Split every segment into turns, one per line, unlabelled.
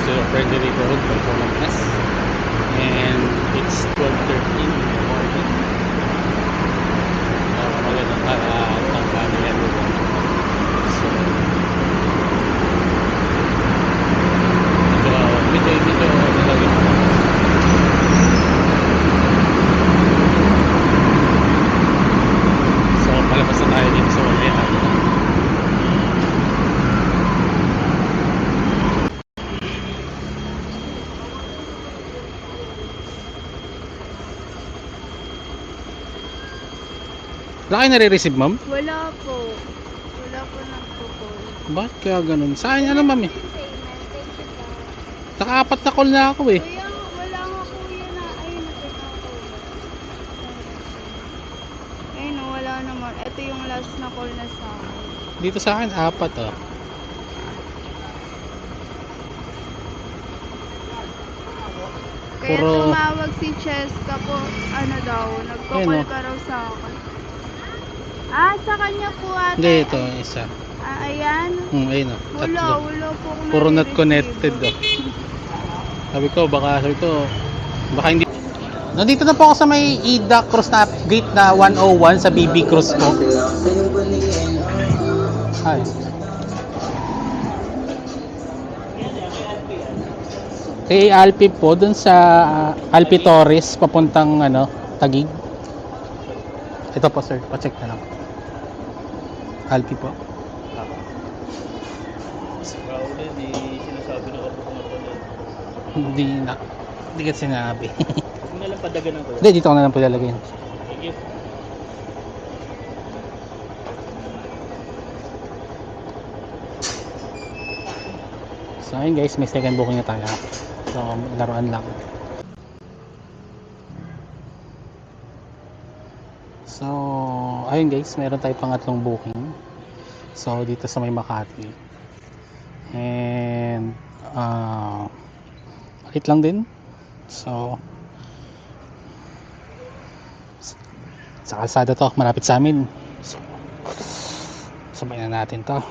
to Friendly Neighborhood by Columbus, and it's 12:13 in the morning. Magandang tanghali everyone. So medyo nalagyan ako. So palabas na tayo dito sa Walehan. Wala kayo nare-receive, ma'am?
Wala po. Wala po nagpo-call.
Bakit kaya ganun? Sa akin, ano, ma'am eh? Naka-4 na call na ako eh.
Kaya wala nga kuya na. Ayun na ako. Ayun na, wala naman. Ito yung last na call na sa akin.
Dito sa akin, 4 oh.
Kaya
Puro-
tumawag si Cheska po. Ano daw, nagko-call
Ayun, oh.
ka raw sa akin. Sa kanya po ate.
Hindi, ito, isa.
Ayan.
Ayun oh,
Wala
3.
po akong
Puro not
nare-receive.
connected oh. Sabi ko, baka hindi. Nandito na po ako sa may Ida Cruz na gate na 101 sa BB Cruz po. Ay. Kay Alpi po, dun sa Alpi Torres, papuntang Taguig. Ito po sir, pa-check na lang. Alpi po.
Crowded sinasabi na kapag pumapalit.
Hindi ka sinabi.
Huwag na lang padagan ako.
Hindi, dito ko na lang po lalagay.
Thank you.
So ayun guys, may second booking na tayo. So laruan lang. So ayun guys, meron tayo pangatlong booking. So dito sa may Makati. And wait lang din. So sa kalsada to, malapit sa amin. So sabay na natin to.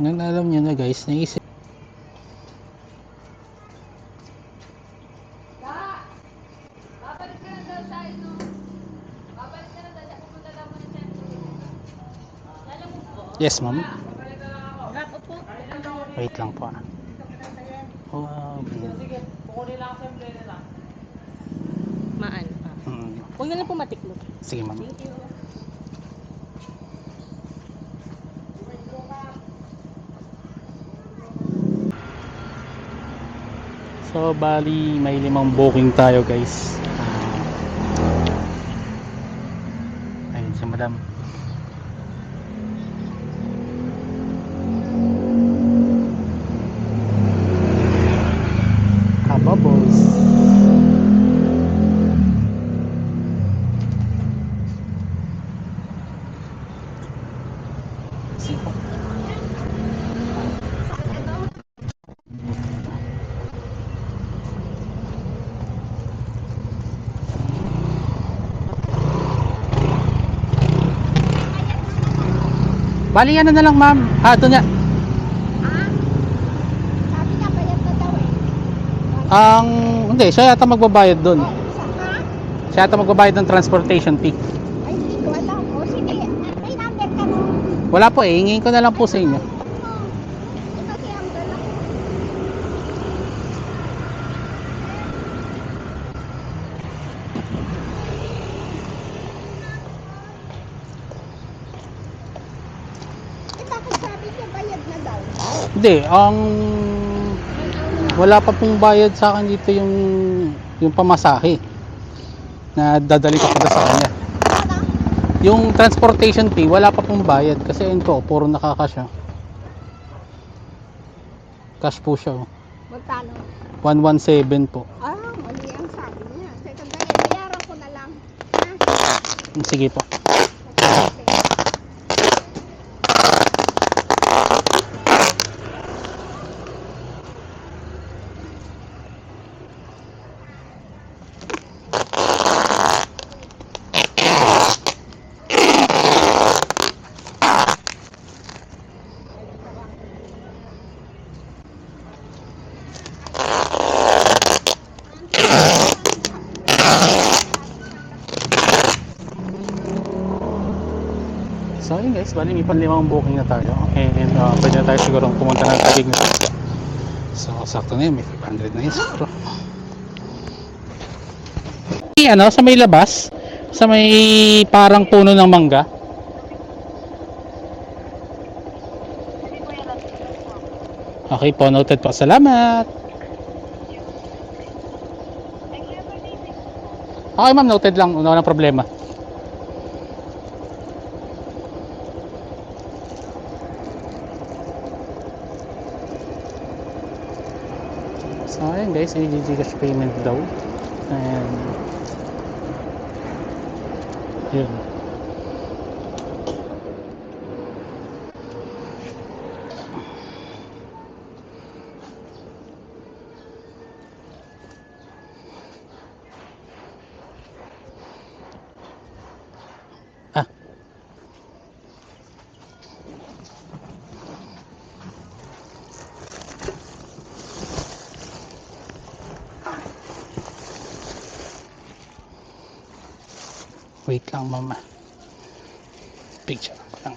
Nang alam nyo na guys, naisip yes ma'am. Wait lang po. Wow.
Sige, kukunin lang ako sa empleno na.
Maan.
Huwag na lang po matiklop.
Sige ma'am.
Thank you.
So bali may 5 booking tayo guys. Ayun si madam. Kababos. Sige. Bali ano na lang ma'am. Ito niya.
Sabi niya, bayad na daw
Hindi, siya yata magbabayad doon.
Saka?
Siya yata magbabayad ng transportation fee.
Ay, hindi ko alam. O sige, may number ka mo.
Wala po eh, hingin ko na lang po sa inyo.
Kasi ang dala ko. Bakit sabi niya bayad na daw?
Hindi, wala pa pong bayad sa akin dito yung pamasahe na dadali ko pa sa kanya.
Ano?
Yung transportation fee, wala pa pong bayad kasi yun po, puro nakakash siya. Cash po siya.
Magkano?
117 po.
Mali ang sabi niya. Teka, dali, bayaran ko na lang. Ha?
Sige po. So yun guys, bali may panlimang booking na tayo. And pwede na tayo siguro pumunta ng Taguig na. So sakto na yun, may 500 na yun siguro. Ano, sa may labas, sa may parang puno ng mangga. Okay po, noted po. Salamat. Okay ma'am, noted lang. Wala nang problema. So ayun guys, may GCash payment daw. And yun. Ah. Wait lang mama. Picture ko lang.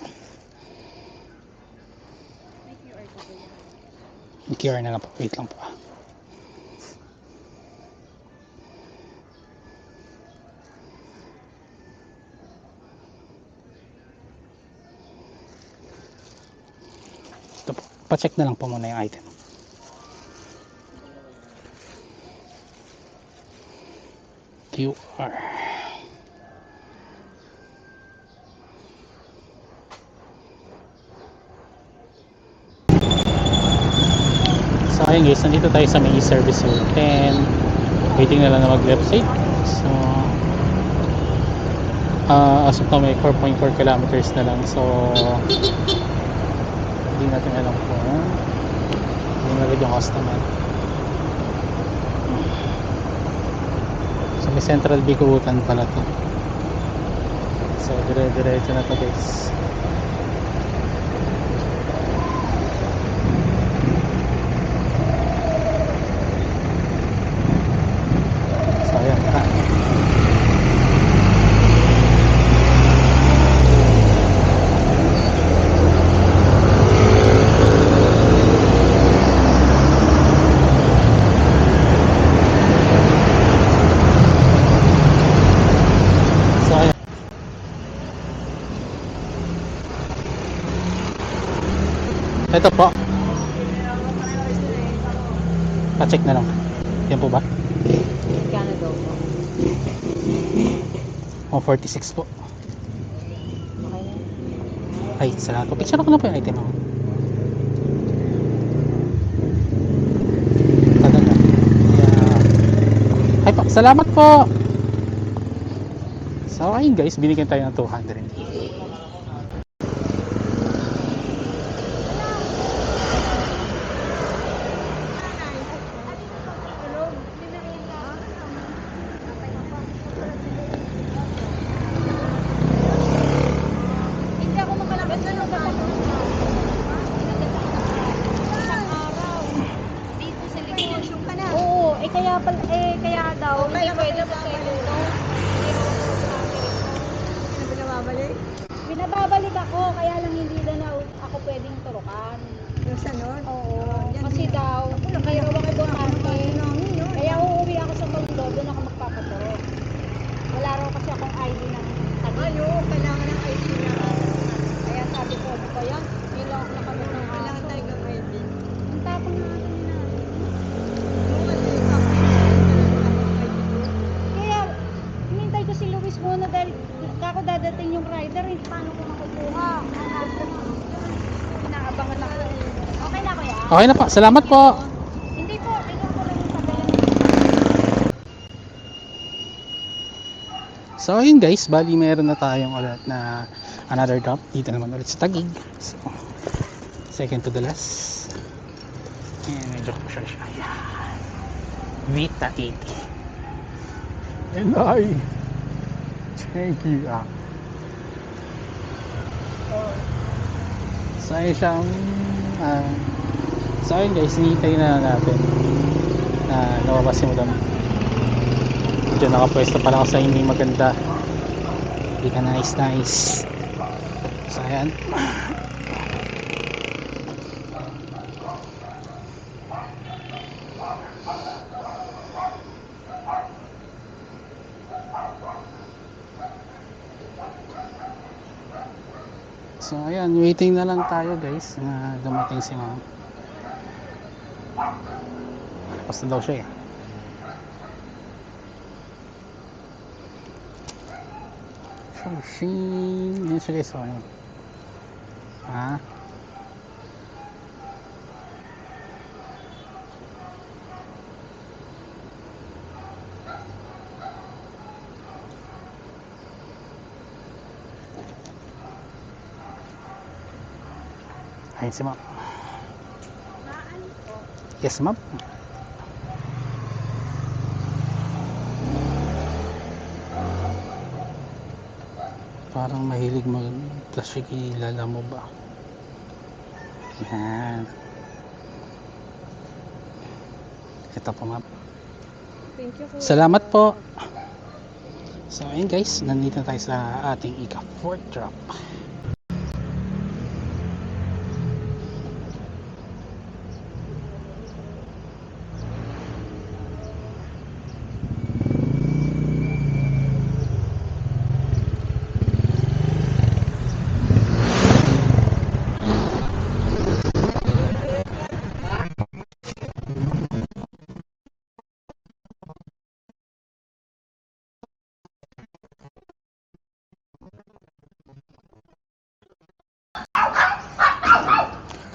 QR na lang po. Wait lang po. Ito po. Pa-check na lang po muna yung item. QR. So ayun guys, nandito tayo sa may e-service road and waiting na lang na mag left side. So as of now may 4.4 kilometers na lang. So hindi natin alam kung hindi nagad yung customer. So may Central Bikutan pala to. So dire-diretso na to guys. Ito po. Pa-check na lang. Yan po ba?
Kano daw po?
146 po.
Okay na.
Ay, salamat po. Picture ko na po yung item mo. Tagal na. Ay po, salamat po. So ayun guys, binigyan tayo ng 200.
Hindi ako makalabas na ng isang araw. Dito sa likod. Ka na. Oo, kaya daw, hindi pwede sa segundo. Binabalik? Binababalik ako, kaya lang hindi na ako pwedeng turukan. Yung sanon? Oo. Kasi daw, mayroon ako importante. Kaya uuwi ako sa Tondo, doon ako magpapaturo. Wala raw kasi akong ID ng Taguig. Ano? Kailangan ng ID na. Kaya sabi ko, ano ba yan? Nilok na kami ng aso. Kailangan tayo ng ID. Ang tapang na ato nila. Kaya, hinintay ko si Luis muna dahil kako dadating yung rider. Paano ko makukuha? Inaabangan ako. Okay na kuya?
Okay na po. Salamat po.
Hindi po. Tingnan ko lang yung tabela.
So ayun guys, bali meron na tayong ulit na another drop. Dito naman ulit sa Taguig. So, second to the last. And medyo ko siya. Ayan. Vita 80. And I thank you. So ayun siyang so ayun guys, hinihintay na natin na lumabas si Madam. Diyan nakapwesto pala ako sa hindi maganda. Hindi ka nice. So ayan. So ayan, waiting na lang tayo guys na dumating si ma'am. Basta daw siya eh. Shing, yun siya guys. So ayan. Ha? Ayun si ma'am. Yes ma'am. Parang mahilig mag-tasikilala mo ba? Yan. Ito po ma'am.
Thank you, kuya.
Salamat po. So ayun guys, nandito tayo sa ating ika-4th drop.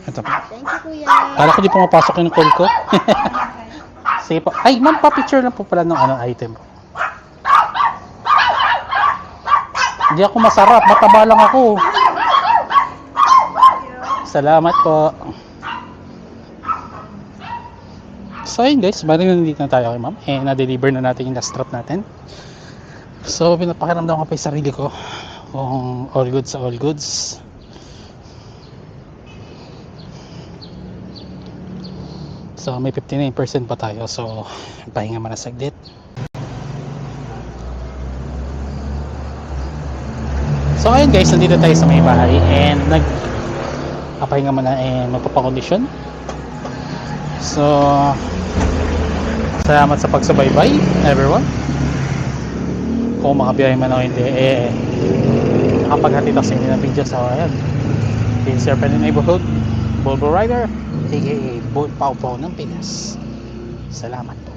Ito po.
Thank you, kuya.
Kala ko di pumapasok yung call ko. Sige po. Ay, ma'am, pa-picture lang po pala ng item po. Hindi ako masarap, mataba lang ako. Salamat po. So ayun guys, bali nandito na tayo kay ma'am. Na-deliver na natin yung last drop natin. So pinapakiramdam ko pa yung sarili ko kung all goods sa all goods. So may 59% pa tayo. So pahinga muna saglit. So ayun guys, nandito tayo sa may bahay and pahinga muna and magpapakondisyon. So salamat sa pagsubaybay everyone. Kung makabiyahe man o hindi, nakapaghatid ako sa inyo ng video. So ayan, this is your friendly neighborhood Volvo Rider, aka Boy Pau Pau ng Pinas. Salamat po.